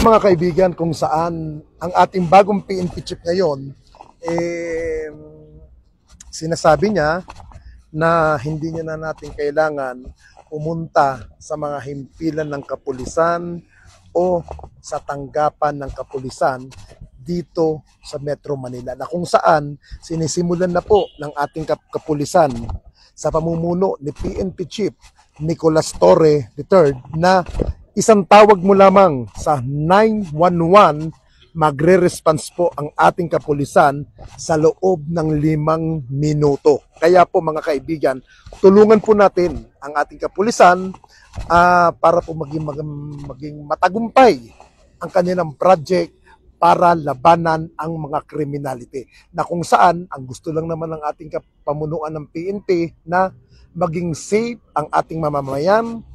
Mga kaibigan, kung saan ang ating bagong PNP chief ngayon, sinasabi niya na hindi niya na natin kailangan pumunta sa mga himpilan ng kapulisan o sa tanggapan ng kapulisan dito sa Metro Manila, na kung saan sinisimulan na po ng ating kapulisan sa pamumuno ni PNP Chief Nicolas Torre III na isang tawag mo lamang sa 911, magre-response po ang ating kapulisan sa loob ng 5 minuto. Kaya po mga kaibigan, tulungan po natin ang ating kapulisan para po maging matagumpay ang kanilang project para labanan ang mga criminality. Na kung saan, ang gusto lang naman ng ating pamunuan ng PNP na maging safe ang ating mamamayan,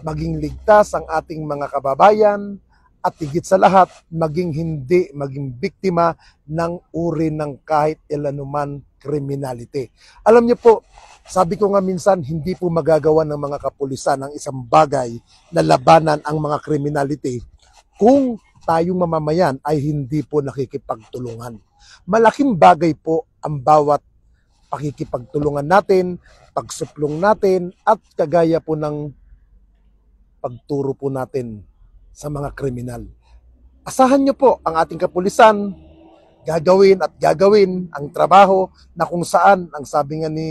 maging ligtas ang ating mga kababayan, at higit sa lahat, maging biktima ng uri ng kahit ilanuman criminality. Alam niyo po, sabi ko nga minsan, hindi po magagawa ng mga kapulisan ang isang bagay na labanan ang mga criminality kung tayong mamamayan ay hindi po nakikipagtulungan. Malaking bagay po ang bawat pakikipagtulungan natin, pagsuplong natin, at kagaya po ng pagturo po natin sa mga kriminal. Asahan niyo po ang ating kapulisan, gagawin ang trabaho na kung saan, ang sabi nga ni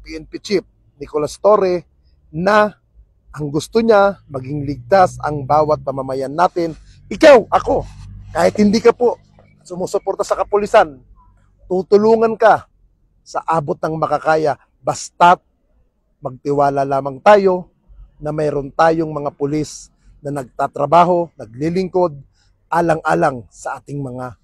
PNP Chief Nicolas Torre, na ang gusto niya, maging ligtas ang bawat pamamayan natin. Ikaw, ako, kahit hindi ka po sumusuporta sa kapulisan, tutulungan ka sa abot ng makakaya, basta't magtiwala lamang tayo na mayroon tayong mga pulis na nagtatrabaho, naglilingkod, alang-alang sa ating mga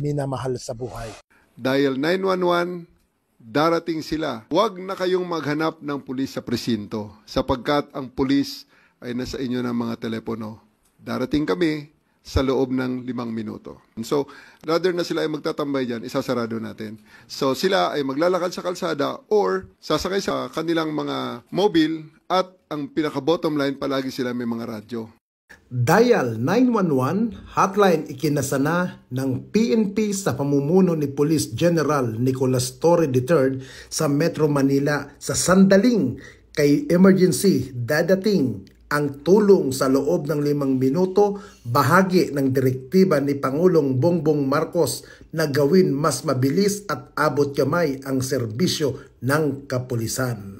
minamahal sa buhay. Dial 911, darating sila. Huwag na kayong maghanap ng pulis sa presinto sapagkat ang pulis ay nasa inyo ng mga telepono. Darating kami sa loob ng 5 minuto. So, rather na sila ay magtatambay dyan, isasarado natin. So, sila ay maglalakad sa kalsada or sasakay sa kanilang mga mobile at ang pinaka-bottom line, palagi sila may mga radyo. Dial 911 hotline ikinasana ng PNP sa pamumuno ni Police General Nicolas Torre III sa Metro Manila sa sandaling kay emergency dadating ang tulong sa loob ng 5 minuto, bahagi ng direktiba ni Pangulong Bongbong Marcos na gawin mas mabilis at abot kamay ang serbisyo ng kapulisan.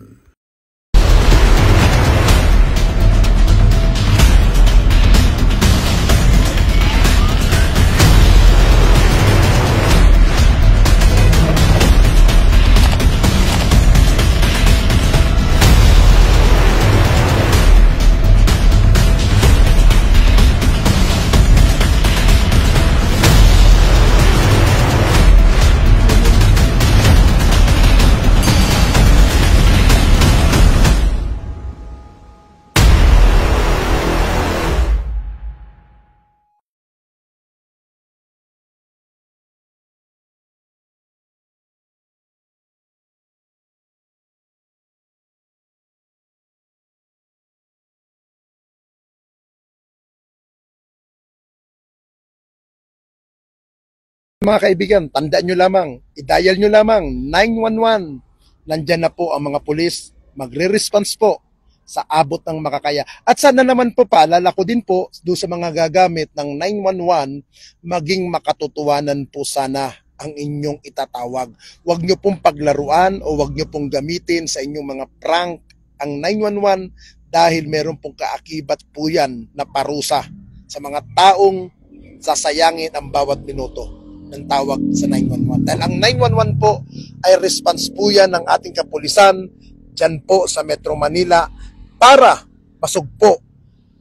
Mga kaibigan, tandaan nyo lamang, i-dial nyo lamang 911. Nandyan na po ang mga pulis, magre-response po sa abot ng makakaya. At sana naman po paalala ko din po doon sa mga gagamit ng 911, maging makatotohanan po sana ang inyong itatawag. Huwag nyo pong paglaruan o huwag nyo pong gamitin sa inyong mga prank ang 911 dahil meron pong kaakibat po yan na parusa sa mga taong sasayangin ang bawat minuto ng tawag sa 911. Dahil ang 911 po ay response po yan ng ating kapulisan dyan po sa Metro Manila para masugpo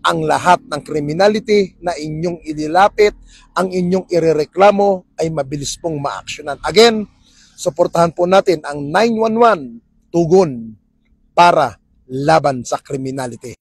ang lahat ng criminality na inyong ililapit, ang inyong irereklamo ay mabilis pong ma-actionan. Again, suportahan po natin ang 911 tugon para laban sa criminality.